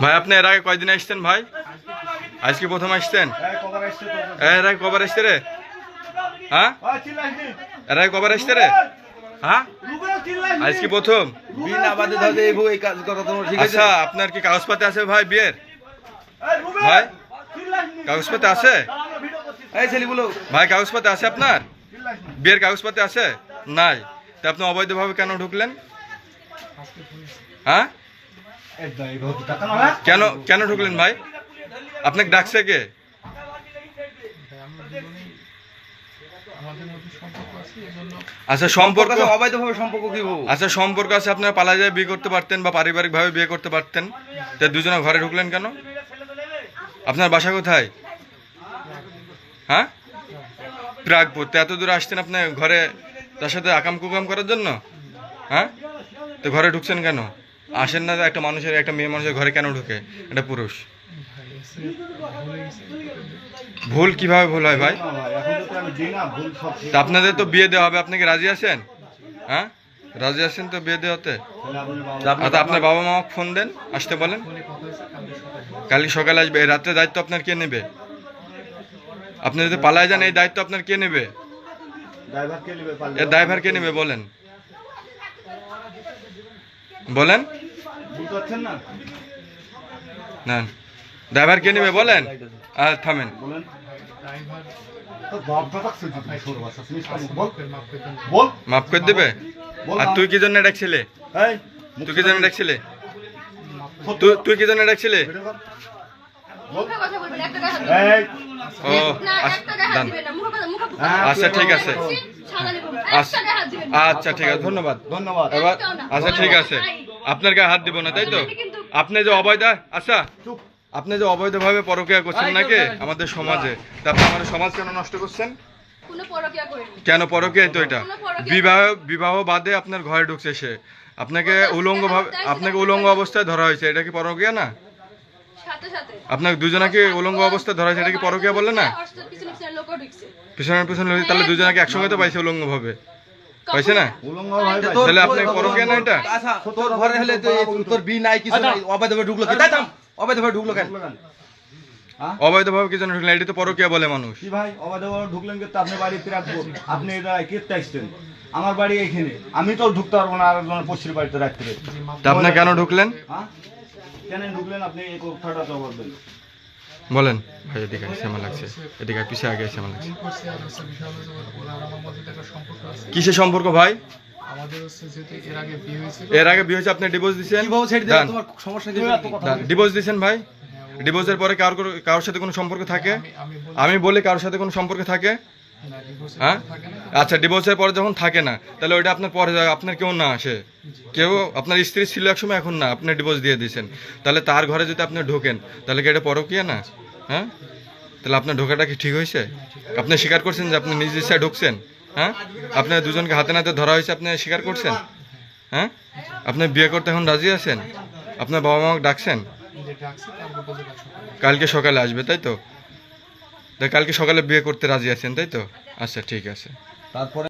ভাই আপনি এর আগে কয়দিন আসছেন ভাই? আজকে প্রথম আসছেন? এর আগে কবার আসছে রে? হ্যাঁ, এর আগে কবার আসছে রে? হ্যাঁ, আজকে প্রথম। আচ্ছা, আপনার কি কাগজপাতি আছে ভাই বিয়ের? ভাই কাগজপাতি আছে ভাই? কাগজপাতি আছে আপনার? বিয়ের কাগজপাতি আছে? নাই। তা আপনি অবৈধভাবে কেন ঢুকলেন? হ্যাঁ, কেন কেন ঢুকলেন ভাই? আপনাকে ডাকছে কে? আচ্ছা, সম্পর্ক অবৈধভাবে সম্পর্ক কি? আচ্ছা, সম্পর্ক আছে, আপনারা পালা যায় বিয়ে করতে পারতেন বা পারিবারিক ভাবে বিয়ে করতে পারতেন। তা দুজনে ঘরে ঢুকলেন কেন? আপনার বাসা কোথায়? হ্যাঁ, প্রাগপুর। তো এত দূরে আসতেন আপনি ঘরে তার সাথে আকাম কুকাম করার জন্য? হ্যাঁ, তো ঘরে ঢুকছেন কেন? আসেন না, একটা মানুষের, একটা মেয়ে মানুষের ঘরে কেন ঢুকে একটা পুরুষ? ভুল কিভাবে ভুল হয় ভাই? তা আপনাদের তো বিয়ে দেওয়া হবে, আপনি কি রাজি আছেন? হ্যাঁ, রাজি আছেন তো বিয়ে দেওয়াতে? আচ্ছা, আপনার বাবা মা ফোন দেন, আসতে বলেন। কালকে সকালে আসবে। এই রাত্রে দায়িত্ব আপনার কে নেবে? আপনি যদি পালায় যান, এই দায়িত্ব আপনার কে নেবে? এর ড্রাইভার কে নেবে বলেন, বলেন না। ড্রাইভার কে নেবে বলেন। আর থামেন। মাফ করে দেবে? আর তুই কি জন্য ডাকছিলে? তুই কি জন্য ডাকছিলে? তুই কি জন্য ডাকছিলে? ও আচ্ছা, ঠিক আছে। আচ্ছা, ঠিক আছে, ধন্যবাদ। এবার আচ্ছা, ঠিক আছে, আপনার গায়ে হাত দিব না, তাই তো? আপনি যে অবৈধ, আচ্ছা, আপনি যে অবৈধভাবে পরকীয়া করছেন নাকি আমাদের সমাজে, তা আপনি আমাদের সমাজ কেন নষ্ট করছেন? কেন পরকীয়া? তো এটা বিবাহ বাদে আপনার ঘরে ঢুকছে সে, আপনাকে উলঙ্গ অবস্থায় ধরা হয়েছে, এটা কি পরকীয়া না? আপনাকে দুজনাকে উলঙ্গ অবস্থায় ধরা হয়েছে, এটা কি পরকীয়া বলে না? পিছনে পিছনে, তাহলে দুজনাকে একসঙ্গে তো পাইছে উলঙ্গ ভাবে, পাইছে না? তাহলে আপনি পরকীয়া না এটা? তোর ঘরে হলে তোর বি নাই, কিছু নাই, অবৈধভাবে ঢুকলো কেন? অবৈধভাবে ঢুকলো কেন? অবৈধভাবে কি জন্য ঢুকলেন? এটা তো পরকীয়া বলে মানুষ। কি ভাই অবৈধভাবে ঢুকলেন কিন্তু আপনি বাড়িতে রাখবো, আপনি এটা কেটে আসছেন আমার বাড়ি এইখানে, আমি তো ঢুকতে পারবো না আরেকজনের পশ্চির বাড়িতে রাখতে। তা আপনি কেন ঢুকলেন? হ্যাঁ, কেন ঢুকলেন আপনি এই কথাটা তো বলবেন। বলেন ভাই, এদিকে শ্যামা লাগছে, এদিকে পিছে আগে শ্যামা লাগছে। কিসের সম্পর্ক ভাই? এর আগে বিয়ে হয়েছে, আপনি ডিভোর্স দিয়েছেন। ডিভোর্স দিয়েছেন ভাই? ডিভোর্সের পরে কারোর সাথে কোনো সম্পর্ক থাকে? আমি বলি কারোর সাথে কোনো সম্পর্ক থাকে? হ্যাঁ, আচ্ছা, ডিভোর্সের পরে যখন থাকে না, তাহলে ওইটা আপনার পরে আপনার কেউ না আসে, কেউ আপনার স্ত্রী ছিল একসময়, এখন না, আপনি ডিভোর্স দিয়ে দিয়েছেন, তাহলে তার ঘরে যদি আপনি ঢোকেন, তাহলে কি এটা পরকীয়া না? হ্যাঁ, তাহলে আপনার ঢোকাটা কি ঠিক হয়েছে? আপনি স্বীকার করছেন যে আপনি নিজ ইচ্ছায় ঢুকছেন? হ্যাঁ, আপনার দুজনকে হাতে নাতে ধরা হয়েছে, আপনি স্বীকার করছেন? হ্যাঁ, আপনি বিয়ে করতে এখন রাজি আছেন? আপনার বাবা মাকে ডাকছেন? কালকে সকালে আসবে, তাই তো? কালকে সকালে বিয়ে করতে রাজি আছেন, তাই তো? আচ্ছা, ঠিক আছে। তারপরে